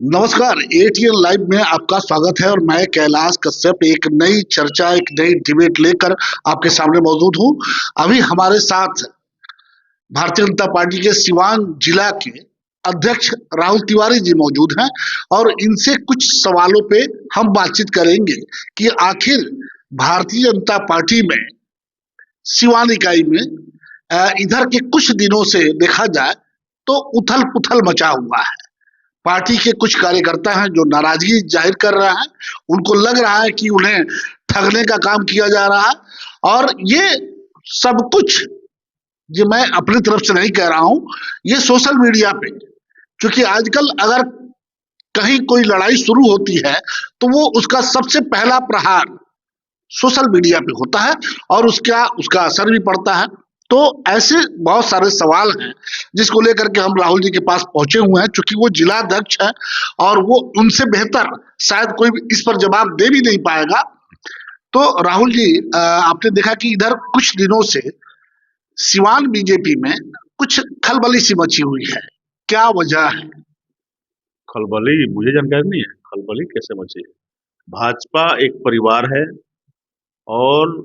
नमस्कार। ATN live में आपका स्वागत है और मैं कैलाश कश्यप एक नई चर्चा, एक नई डिबेट लेकर आपके सामने मौजूद हूं। अभी हमारे साथ भारतीय जनता पार्टी के सिवान जिला के अध्यक्ष राहुल तिवारी जी मौजूद हैं और इनसे कुछ सवालों पे हम बातचीत करेंगे कि आखिर भारतीय जनता पार्टी में सिवान इकाई में इधर के कुछ दिनों से देखा जाए तो उथल पुथल मचा हुआ है। पार्टी के कुछ कार्यकर्ता हैं जो नाराजगी जाहिर कर रहे हैं। उनको लग रहा है कि उन्हें ठगने का काम किया जा रहा है और ये सब कुछ, ये मैं अपनी तरफ से नहीं कह रहा हूं, ये सोशल मीडिया पे, क्योंकि आजकल अगर कहीं कोई लड़ाई शुरू होती है तो वो उसका सबसे पहला प्रहार सोशल मीडिया पे होता है और उसका उसका असर भी पड़ता है। तो ऐसे बहुत सारे सवाल हैं जिसको लेकर के हम राहुल जी के पास पहुंचे हुए हैं, क्योंकि वो जिला अध्यक्ष है और वो उनसे बेहतर शायद कोई भी इस पर जवाब दे भी नहीं पाएगा। तो राहुल जी, आपने देखा कि इधर कुछ दिनों से सिवान बीजेपी में कुछ खलबली सी मची हुई है, क्या वजह है? खलबली मुझे जानकारी नहीं है। खलबली कैसे मची है? भाजपा एक परिवार है और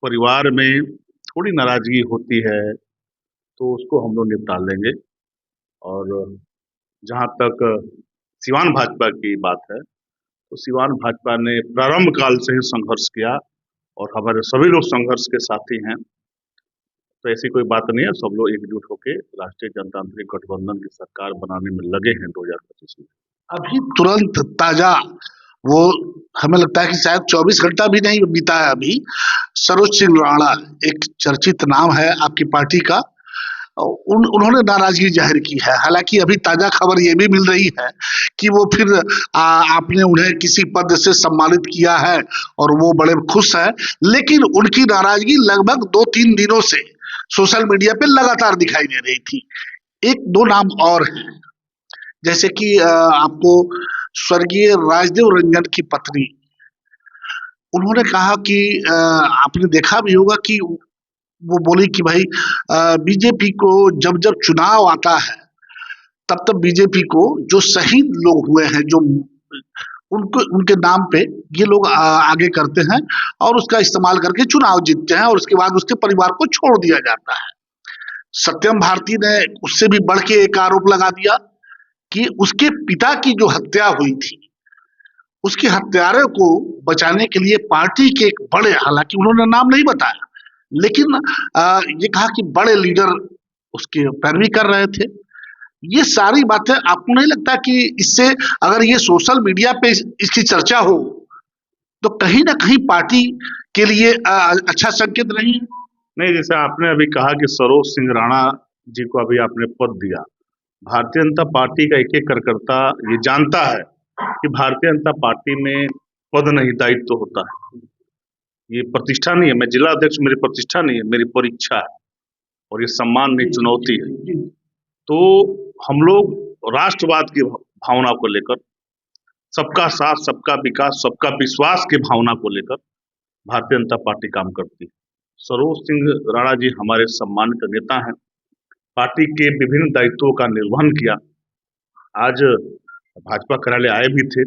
परिवार में थोड़ी नाराजगी होती है तो उसको हम लोग निपटा लेंगे। और जहां तक सिवान भाजपा की बात है तो सिवान भाजपा ने प्रारंभ काल से ही संघर्ष किया और हमारे सभी लोग संघर्ष के साथी हैं। तो ऐसी कोई बात नहीं है, सब लोग एकजुट होकर राष्ट्रीय जनतांत्रिक गठबंधन की सरकार बनाने में लगे हैं 2025 में। अभी तुरंत ताजा, वो हमें लगता है कि शायद 24 घंटा भी नहीं बीता है अभी, सरोज सिंह राणा, एक चर्चित नाम है आपकी पार्टी का, उन्होंने नाराजगी जाहिर की है। हालांकि अभी ताजा खबर ये भी मिल रही है कि वो फिर आपने उन्हें किसी पद से सम्मानित किया है और वो बड़े खुश हैं, लेकिन उनकी नाराजगी लगभग 2-3 दिनों से सोशल मीडिया पे लगातार दिखाई दे रही थी। एक दो नाम और हैं, जैसे कि आपको स्वर्गीय राजदेव रंजन की पत्नी, उन्होंने कहा कि आपने देखा भी होगा कि वो बोली कि भाई बीजेपी को जब जब चुनाव आता है तब तब बीजेपी को जो शहीद लोग हुए हैं, जो उनको उनके नाम पे ये लोग आगे करते हैं और उसका इस्तेमाल करके चुनाव जीतते हैं और उसके बाद उसके परिवार को छोड़ दिया जाता है। सत्यम भारती ने उससे भी बढ़ के एक आरोप लगा दिया कि उसके पिता की जो हत्या हुई थी, उसके हत्यारे को बचाने के लिए पार्टी के एक बड़े, हालांकि उन्होंने नाम नहीं बताया, लेकिन ये कहा कि बड़े लीडर उसके पैरवी कर रहे थे। ये सारी बातें आपको नहीं लगता कि इससे, अगर ये सोशल मीडिया पे इसकी चर्चा हो तो कहीं ना कहीं पार्टी के लिए अच्छा संकेत नहीं? नहीं, जैसे आपने अभी कहा कि सरोज सिंह राणा जी को अभी आपने पद दिया। भारतीय जनता पार्टी का एक एक कार्यकर्ता ये जानता है कि भारतीय जनता पार्टी में पद नहीं, दायित्व तो होता है। ये प्रतिष्ठा नहीं है, मैं जिला अध्यक्ष, मेरी प्रतिष्ठा नहीं है, मेरी परीक्षा है और ये सम्मान नहीं, चुनौती है। तो हम लोग राष्ट्रवाद की भावना को लेकर, सबका साथ, सबका विकास, सबका विश्वास की भावना को लेकर भारतीय जनता पार्टी काम करती है। सरोज सिंह राणा जी हमारे सम्मानित नेता हैं, पार्टी के विभिन्न दायित्वों का निर्वहन किया। आज भाजपा कार्यालय आए भी थे,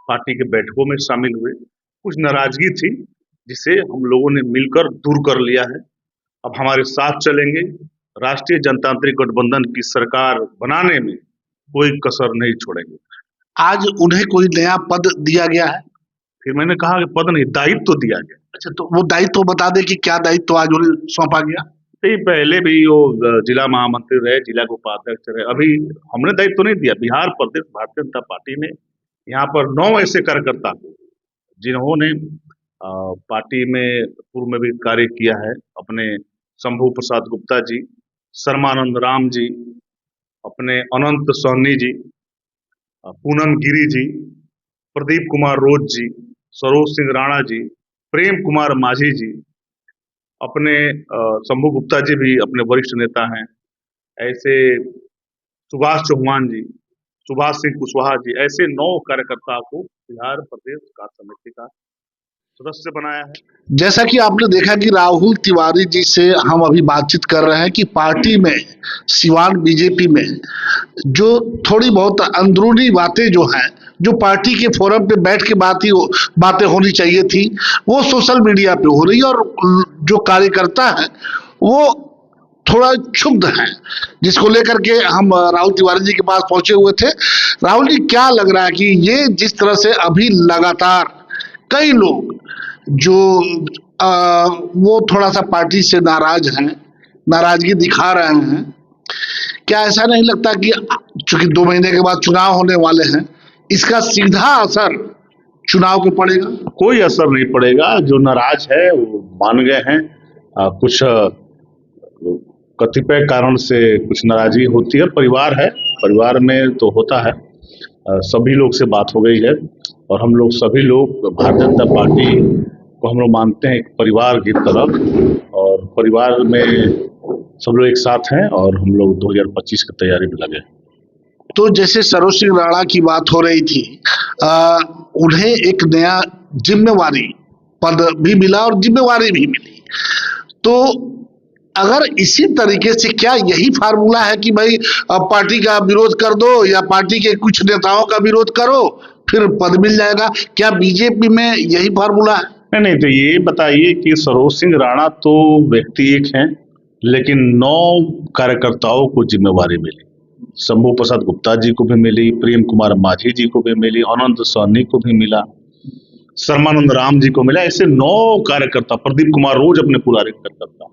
पार्टी के बैठकों में शामिल हुए। कुछ नाराजगी थी जिसे हम लोगों ने मिलकर दूर कर लिया है। अब हमारे साथ चलेंगे, राष्ट्रीय जनतांत्रिक गठबंधन की सरकार बनाने में कोई कसर नहीं छोड़ेंगे। आज उन्हें कोई नया पद दिया गया है? फिर मैंने कहा कि पद नहीं, दायित्व तो दिया गया। अच्छा, तो वो दायित्व बता दे कि क्या दायित्व आज उन्हें सौंपा गया? नहीं, पहले भी वो जिला महामंत्री रहे, जिला के उपाध्यक्ष रहे। अभी हमने दायित्व तो नहीं दिया। बिहार प्रदेश भारतीय जनता पार्टी ने यहाँ पर 9 ऐसे कार्यकर्ता जिन्होंने पार्टी में पूर्व में भी कार्य किया है, अपने शंभू प्रसाद गुप्ता जी, शर्मानंद राम जी, अपने अनंत सोहनी जी, पूनम गिरी जी, प्रदीप कुमार रोज जी, सरोज सिंह राणा जी, प्रेम कुमार माझी जी, अपने शंभू गुप्ता जी भी अपने वरिष्ठ नेता हैं। ऐसे सुभाष चौहान जी, सुभाष सिंह कुशवाहा जी, ऐसे 9 कार्यकर्ता को बिहार प्रदेश कार्य समिति का सदस्य बनाया है। जैसा कि आपने देखा कि राहुल तिवारी जी से हम अभी बातचीत कर रहे हैं कि पार्टी में, सिवान बीजेपी में जो थोड़ी बहुत अंदरूनी बातें जो हैं, जो पार्टी के फोरम पे बैठ के बातें होनी चाहिए थी, वो सोशल मीडिया पे हो रही है। और जो कार्यकर्ता है वो थोड़ा क्षुब्ध है, जिसको लेकर के हम राहुल तिवारी जी के पास पहुंचे हुए थे। राहुल जी, क्या लग रहा है कि ये जिस तरह से अभी लगातार कई लोग जो वो थोड़ा सा पार्टी से नाराज हैं, नाराजगी दिखा रहे हैं, क्या ऐसा नहीं लगता कि चूंकि 2 महीने के बाद चुनाव होने वाले हैं, इसका सीधा असर चुनाव पे पड़ेगा? कोई असर नहीं पड़ेगा। जो नाराज है वो मान गए हैं। कुछ कतिपय कारण से कुछ नाराजगी होती है, परिवार है, परिवार में तो होता है। सभी लोग से बात हो गई है और हम लोग सभी लोग भारतीय जनता पार्टी को हम लोग मानते हैं एक परिवार की तरह, और परिवार में सब लोग एक साथ हैं और हम लोग 2025 की तैयारी में लगे। तो जैसे सरोज सिंह राणा की बात हो रही थी, उन्हें एक नया जिम्मेवारी पद भी मिला और जिम्मेवारी भी मिली, तो अगर इसी तरीके से, क्या यही फार्मूला है कि भाई पार्टी का विरोध कर दो या पार्टी के कुछ नेताओं का विरोध करो फिर पद मिल जाएगा? क्या बीजेपी में यही फार्मूला है? नहीं, तो ये बताइए कि सरोज सिंह राणा तो व्यक्ति एक हैं, लेकिन 9 कार्यकर्ताओं को जिम्मेवारी मिली। शंभू प्रसाद गुप्ता जी को भी मिली, प्रेम कुमार माझी जी को भी मिली, अनंत सहनी को भी मिला, शर्मानंद राम जी को मिला। ऐसे 9 कार्यकर्ता, प्रदीप कुमार रोज अपने पुराने कार्यकर्ता,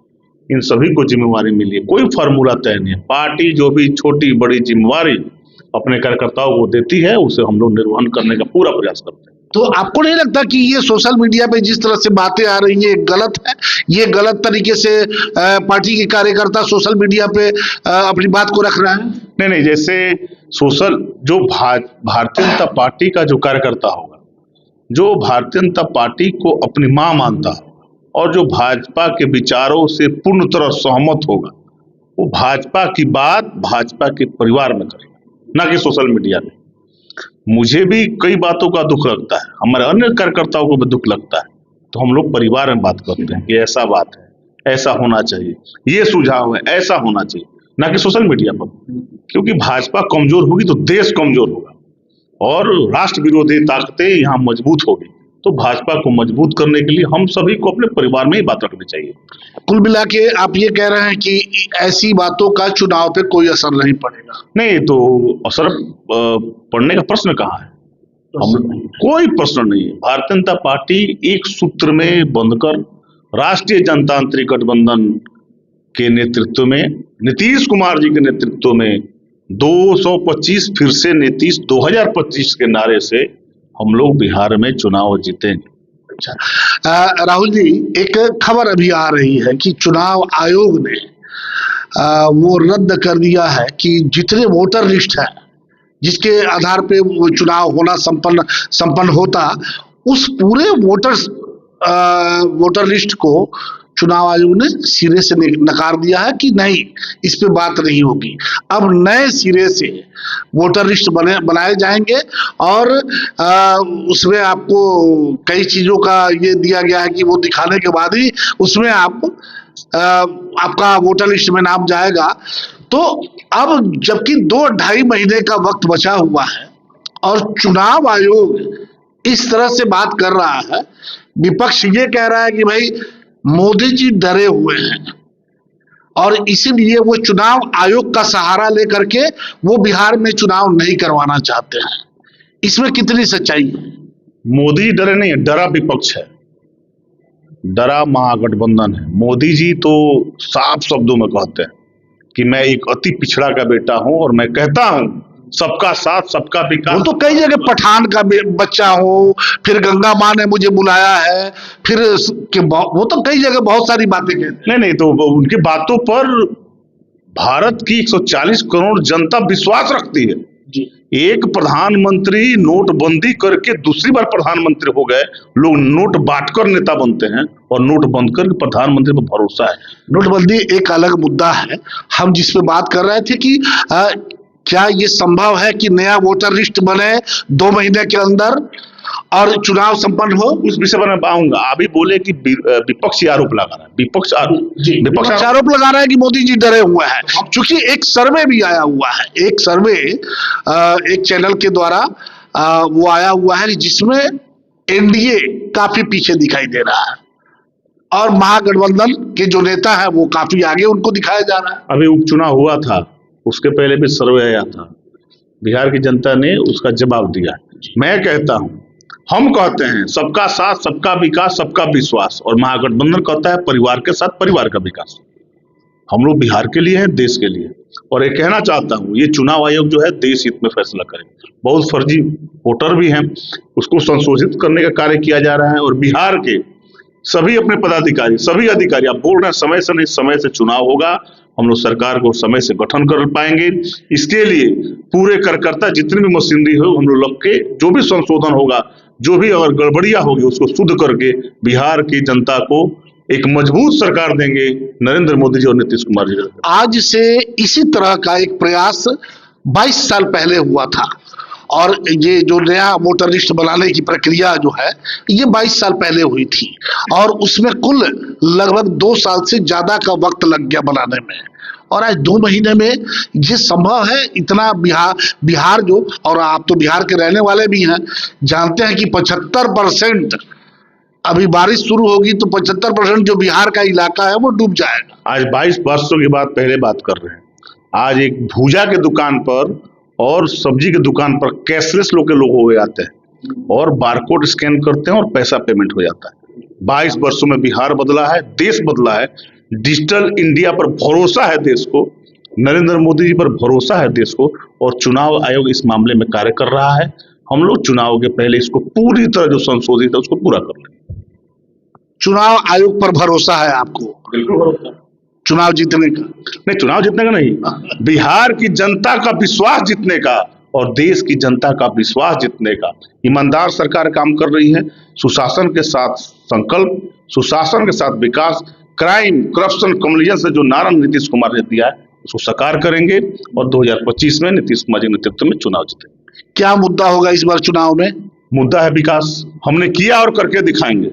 इन सभी को जिम्मेवारी मिली है। कोई फार्मूला तय नहीं है। पार्टी जो भी छोटी बड़ी जिम्मेवारी अपने कार्यकर्ताओं को देती है, उसे हम लोग निर्वहन करने का पूरा प्रयास करते हैं। तो आपको नहीं लगता कि ये सोशल मीडिया पे जिस तरह से बातें आ रही हैं गलत है? ये गलत तरीके से पार्टी के कार्यकर्ता सोशल मीडिया पे अपनी बात को रख रहे हैं? नहीं, जैसे सोशल जो भारतीय जनता पार्टी का जो कार्यकर्ता होगा, जो भारतीय जनता पार्टी को अपनी मां मानता होगा और जो भाजपा के विचारों से पूर्ण तरह सहमत होगा, वो भाजपा की बात भाजपा के परिवार में करेगा, ना कि सोशल मीडिया में। मुझे भी कई बातों का दुख लगता है, हमारे अन्य कार्यकर्ताओं को भी दुख लगता है, तो हम लोग परिवार में बात करते हैं कि ऐसा बात है, ऐसा होना चाहिए, ये सुझाव है, ऐसा होना चाहिए, ना कि सोशल मीडिया पर। क्योंकि भाजपा कमजोर होगी तो देश कमजोर होगा और राष्ट्र विरोधी ताकतें यहाँ मजबूत होगी। तो भाजपा को मजबूत करने के लिए हम सभी को अपने परिवार में ही बात रखनी चाहिए। कुल मिला के आप ये कह रहे हैं कि ऐसी बातों का चुनाव पे कोई असर नहीं पड़ेगा? नहीं, तो असर पड़ने का प्रश्न कहाँ है? कोई प्रश्न नहीं है। भारतीय जनता पार्टी एक सूत्र में बंधकर राष्ट्रीय जनतांत्रिक गठबंधन के नेतृत्व में, नीतीश कुमार जी के नेतृत्व में 225 फिर से नीतीश 2025 के नारे से हम लोग बिहार में चुनाव जीतेंगे। अच्छा, राहुल जी, एक खबर अभी आ रही है कि चुनाव आयोग ने वो रद्द कर दिया है कि जितने वोटर लिस्ट है जिसके आधार पे वो चुनाव होना संपन्न होता, उस पूरे वोटर लिस्ट को चुनाव आयोग ने सिरे से नकार दिया है कि नहीं, इस पे बात नहीं होगी। अब नए सिरे से वोटर लिस्ट बनाए जाएंगे और उसमें आपको कई चीजों का ये दिया गया है कि वो दिखाने के बाद ही उसमें आपका वोटर लिस्ट में नाम जाएगा। तो अब जबकि 2-2.5 महीने का वक्त बचा हुआ है और चुनाव आयोग इस तरह से बात कर रहा है, विपक्ष ये कह रहा है कि भाई मोदी जी डरे हुए हैं और इसीलिए वो चुनाव आयोग का सहारा लेकर के वो बिहार में चुनाव नहीं करवाना चाहते हैं। इसमें कितनी सच्चाई है? मोदी डरे नहीं है, डरा विपक्ष है, डरा महागठबंधन है। मोदी जी तो साफ शब्दों में कहते हैं कि मैं एक अति पिछड़ा का बेटा हूं और मैं कहता हूं सबका साथ सबका विकास। वो तो कई जगह पठान का बच्चा हो, फिर गंगा माँ ने मुझे बुलाया है, फिर वो तो कई जगह बहुत सारी बातें कहते हैं। नहीं, तो उनकी बातों पर भारत की 140 करोड़ जनता विश्वास रखती है जी। एक प्रधानमंत्री नोटबंदी करके दूसरी बार प्रधानमंत्री हो गए, लोग नोट बांटकर नेता बनते हैं और नोट बंद कर प्रधानमंत्री पर भरोसा है। नोटबंदी एक अलग मुद्दा है, हम जिस पे बात कर रहे थे कि क्या ये संभव है कि नया वोटर लिस्ट बने 2 महीने के अंदर और चुनाव संपन्न हो। उस विषय पर मैं आऊंगा। अभी बोले कि विपक्ष आरोप लगा रहा है, विपक्ष आरोप लगा रहा है कि मोदी जी डरे हुए हैं, क्योंकि एक सर्वे भी आया हुआ है, एक सर्वे एक चैनल के द्वारा वो आया हुआ है जिसमें एनडीए काफी पीछे दिखाई दे रहा है और महागठबंधन के जो नेता है वो काफी आगे उनको दिखाया जा रहा है। अभी उपचुनाव हुआ था, उसके पहले भी सर्वे आया था, बिहार की जनता ने उसका जवाब दिया। मैं कहता हूं, हम कहते हैं सबका साथ, सबका विकास, सबका विश्वास, और महागठबंधन कहता है परिवार के साथ, परिवार का विकास। हम लोग बिहार के लिए हैं, देश के लिए। और ये कहना चाहता हूं, ये चुनाव आयोग जो है देश हित में फैसला करे। बहुत फर्जी वोटर भी हैं, उसको संशोधित करने का कार्य किया जा रहा है। और बिहार के सभी अपने पदाधिकारी, सभी अधिकारी, आप बोल रहे हैं समय से नहीं, समय से चुनाव होगा, हम लोग सरकार को समय से गठन कर पाएंगे। इसके लिए पूरे कार्यकर्ता जितनी भी मशीनरी हो हम लोग लग के जो भी संशोधन होगा, जो भी अगर गड़बड़ियां होगी उसको शुद्ध करके बिहार की जनता को एक मजबूत सरकार देंगे, नरेंद्र मोदी जी और नीतीश कुमार जी। आज से इसी तरह का एक प्रयास 22 साल पहले हुआ था और ये जो नया वोटर लिस्ट बनाने की प्रक्रिया जो है ये 22 साल पहले हुई थी और उसमें कुल लगभग 2 साल से ज्यादा का वक्त लग गया बनाने में, और आज 2 महीने में ये संभव है। इतना बिहार जो, और आप तो बिहार के रहने वाले भी हैं, जानते हैं कि 75% अभी बारिश शुरू होगी तो 75% जो बिहार का इलाका है वो डूब जाएगा। आज 22 वर्षों के बाद पहले बात कर रहे हैं। आज एक भूजा के दुकान पर और सब्जी की दुकान पर कैशलेस लोग हो गए आते हैं और बारकोड स्कैन करते हैं और पैसा पेमेंट हो जाता है। 22 वर्षों में बिहार बदला है, देश बदला है। डिजिटल इंडिया पर भरोसा है देश को, नरेंद्र मोदी जी पर भरोसा है देश को, और चुनाव आयोग इस मामले में कार्य कर रहा है। हम लोग चुनाव के पहले इसको पूरी तरह जो संशोधित है उसको पूरा कर लेंगे। चुनाव आयोग पर भरोसा है आपको? बिल्कुल भरोसा। चुनाव जीतने का नहीं, चुनाव जीतने का नहीं, बिहार की जनता का विश्वास जीतने का और देश की जनता का विश्वास जीतने का। ईमानदार सरकार काम कर रही है, सुशासन के साथ संकल्प, सुशासन के साथ विकास, क्राइम, करप्शन, कम्युनिज्म से जो नारा नीतीश कुमार ने दिया है उसको साकार करेंगे और 2025 में नीतीश कुमार जी के नेतृत्व में चुनाव जीतेंगे। क्या मुद्दा होगा इस बार चुनाव में? मुद्दा है विकास। हमने किया और करके दिखाएंगे,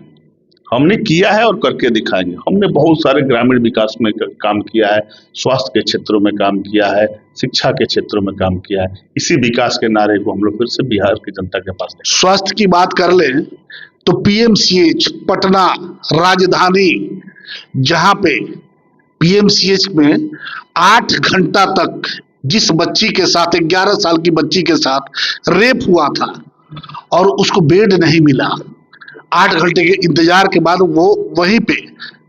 हमने किया है और करके दिखाएंगे। हमने बहुत सारे ग्रामीण विकास में काम किया है, स्वास्थ्य के क्षेत्रों में काम किया है, शिक्षा के क्षेत्रों में काम किया है। इसी विकास के नारे को हम लोग फिर से बिहार की जनता के पास। स्वास्थ्य की बात कर लें तो पीएमसीएच पटना राजधानी, जहां पे पीएमसीएच में 8 घंटा तक जिस बच्ची के साथ, 11 साल की बच्ची के साथ रेप हुआ था और उसको बेड नहीं मिला, 8 घंटे के इंतजार के बाद वो वहीं पे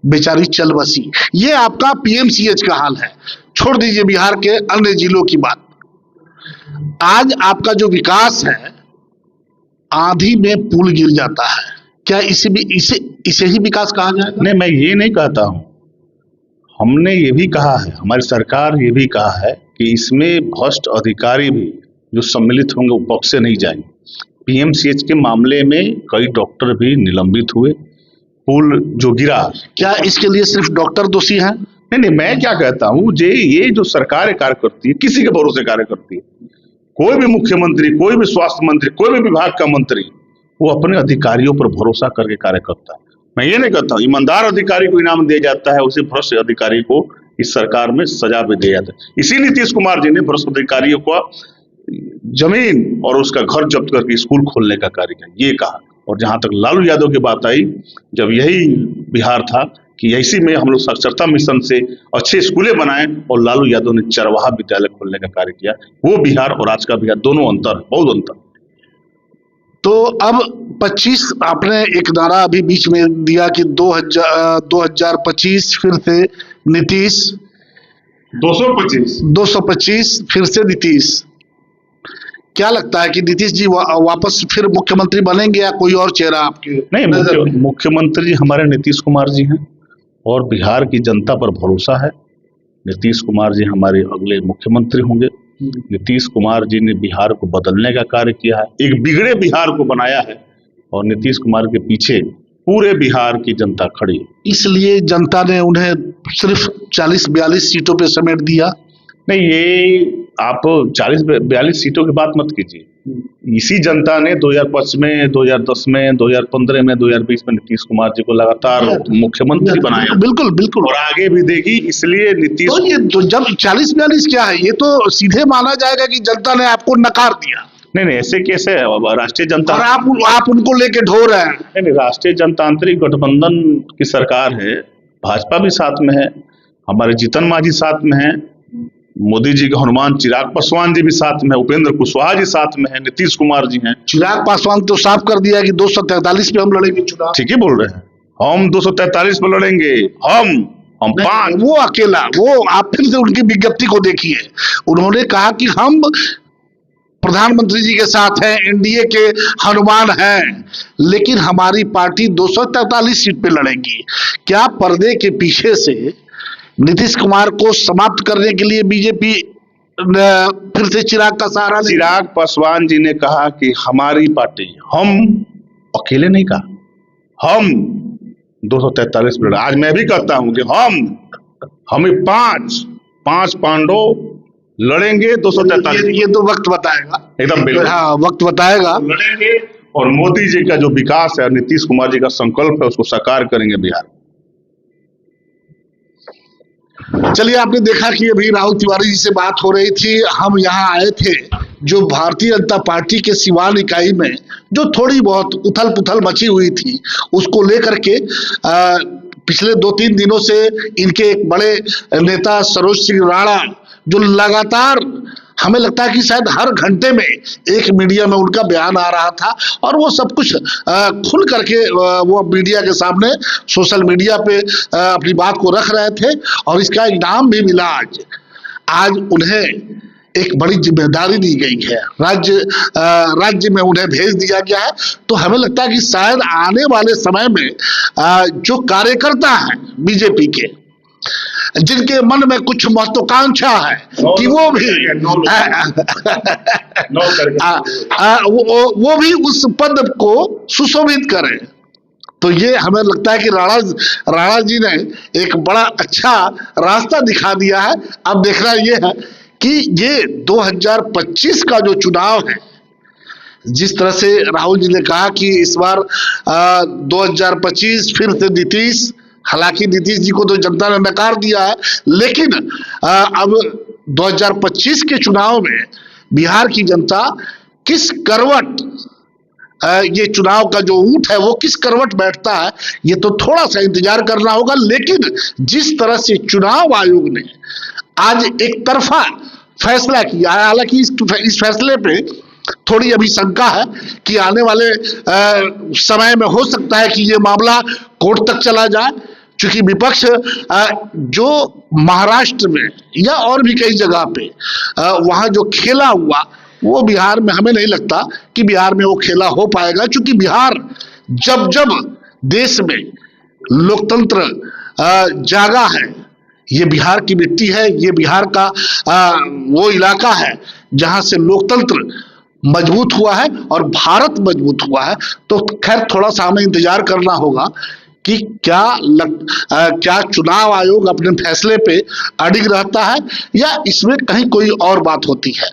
बेचारी चल बसी। ये आपका पीएमसीएच का हाल है। छोड़ दीजिए बिहार के अन्य जिलों की बात। आज आपका जो विकास है, आंधी में पुल गिर जाता है, क्या इसे ही विकास कहा जाए? नहीं, मैं ये नहीं कहता हूं। हमने ये भी कहा है, हमारी सरकार ये भी कहा है कि इसमें भ्रष्ट अधिकारी भी जो सम्मिलित होंगे वो बख्शे नहीं जाएंगे। पीएमसीएच के मामले में कई डॉक्टर भी निलंबित हुए, पुल जो गिरा। क्या इसके लिए सिर्फ डॉक्टर दोषी हैं? नहीं, मैं क्या कहता हूँ, ये जो सरकार कार्य करती है, किसी के भरोसे कार्य करती है। कोई भी मुख्यमंत्री, कोई भी स्वास्थ्य मंत्री, कोई भी विभाग का मंत्री, वो अपने अधिकारियों पर भरोसा करके कार्य करता है। मैं ये नहीं कहता हूँ ईमानदार अधिकारी को इनाम दिया जाता है, उसी भ्रष्ट अधिकारी को इस सरकार में सजा भी दिया जाता है। इसी नीतीश कुमार जी ने भ्रष्ट अधिकारियों को जमीन और उसका घर जब्त करके स्कूल खोलने का कार्य किया, ये कहा। और जहां तक लालू यादव की बात आई, जब यही बिहार था कि इसी में हम लोग साक्षरता मिशन से अच्छे स्कूलें बनाए और लालू यादव ने चरवाहा विद्यालय खोलने का कार्य किया। वो बिहार और आज का बिहार दोनों अंतर है, बहुत अंतर। तो अब 25 आपने एक नारा अभी बीच में दिया कि 2025 फिर से नीतीश, 225 फिर से नीतीश। क्या लगता है कि नीतीश जी वापस फिर मुख्यमंत्री बनेंगे या कोई और चेहरा आपके? नहीं, मुख्यमंत्री जी हमारे नीतीश कुमार जी हैं और बिहार की जनता पर भरोसा है। नीतीश कुमार जी हमारे अगले मुख्यमंत्री होंगे। नीतीश कुमार जी ने बिहार को बदलने का कार्य किया है, एक बिगड़े बिहार को बनाया है और नीतीश कुमार के पीछे पूरे बिहार की जनता खड़ी है। इसलिए जनता ने उन्हें सिर्फ 40-42 सीटों पे समेट दिया। नहीं, ये आप 40-42 सीटों की बात मत कीजिए। इसी जनता ने 2005 में, 2010 में, 2015 में, 2020 में नीतीश कुमार जी को लगातार मुख्यमंत्री बनाया। बिल्कुल बिल्कुल, और आगे भी देगी, इसलिए नीतीश तो ये तो जब 40-42 क्या है, ये तो सीधे माना जाएगा कि जनता ने आपको नकार दिया। नहीं, ऐसे कैसे है? राष्ट्रीय जनता, और आप उनको लेके ढो रहे हैं। नहीं, राष्ट्रीय जनतांत्रिक गठबंधन की सरकार है, भाजपा भी साथ में है, हमारे जीतन मांझी साथ में है, मोदी जी के हनुमान चिराग पासवान जी भी साथ में है, उपेंद्र कुशवाहा जी साथ में है, नीतीश कुमार जी हैं। चिराग पासवान तो साफ कर दिया कि 243 पे हम लड़ेंगे चुनाव। ठीक ही बोल रहे हैं, हम 243 पे लड़ेंगे, हम 5। वो अकेला, वो आप फिर से उनकी विज्ञप्ति को देखिए, उन्होंने कहा कि हम प्रधानमंत्री जी के साथ हैं, एनडीए के हनुमान हैं, लेकिन हमारी पार्टी 243 सीट पे लड़ेगी। क्या पर्दे के पीछे से नीतीश कुमार को समाप्त करने के लिए बीजेपी फिर से चिराग का सहारा ले? चिराग पासवान जी ने कहा कि हमारी पार्टी, हम अकेले नहीं कहा, हम 243 पे। आज मैं भी कहता हूं कि हमें 5 पांडव लड़ेंगे 243। ये तो वक्त बताएगा, एकदम बिल्कुल, हाँ वक्त बताएगा। लड़ेंगे और मोदी जी का जो विकास है, नीतीश कुमार जी का संकल्प है, उसको साकार करेंगे बिहार। चलिए, आपने देखा कि अभी राहुल तिवारी जी से बात हो रही थी। हम यहाँ आए थे जो भारतीय जनता पार्टी के सिवान इकाई में जो थोड़ी बहुत उथल पुथल मची हुई थी, उसको लेकर के पिछले 2-3 दिनों से इनके एक बड़े नेता सरोज सिंह राणा, जो लगातार हमें लगता है कि शायद हर घंटे में एक मीडिया में उनका बयान आ रहा था, और वो सब कुछ खुल करके वो मीडिया के सामने सोशल मीडिया पे अपनी बात को रख रहे थे, और इसका इनाम भी मिला। आज उन्हें एक बड़ी जिम्मेदारी दी गई है, राज्य में उन्हें भेज दिया गया है। तो हमें लगता है कि शायद आने वाले समय में जो कार्यकर्ता हैं बीजेपी के, जिनके मन में कुछ महत्वाकांक्षा है कि वो भी उस पद को सुशोभित करें, तो ये हमें लगता है कि राणा जी ने एक बड़ा अच्छा रास्ता दिखा दिया है। अब देखना ये है कि ये 2025 का जो चुनाव है, जिस तरह से राहुल जी ने कहा कि इस बार 2025 फिर से नीतीश, हालांकि नीतीश जी को तो जनता ने नकार दिया है, लेकिन अब 2025 के चुनाव में बिहार की जनता किस करवट, ये चुनाव का जो ऊंट है वो किस करवट बैठता है, ये तो थोड़ा सा इंतजार करना होगा। लेकिन जिस तरह से चुनाव आयोग ने आज एक तरफा फैसला किया है, हालांकि इस फैसले पे थोड़ी अभी शंका है कि आने वाले समय में हो सकता है कि ये मामला कोर्ट तक चला जाए, क्योंकि विपक्ष जो महाराष्ट्र में या और भी कई जगह पे वहां जो खेला हुआ, वो बिहार में हमें नहीं लगता कि बिहार में वो खेला हो पाएगा, क्योंकि बिहार जब देश में लोकतंत्र जागा है, ये बिहार की मिट्टी है, ये बिहार का वो इलाका है जहां से लोकतंत्र मजबूत हुआ है और भारत मजबूत हुआ है। तो खैर थोड़ा सा हमें इंतजार करना होगा कि क्या चुनाव आयोग अपने फैसले पे अडिग रहता है या इसमें कहीं कोई और बात होती है।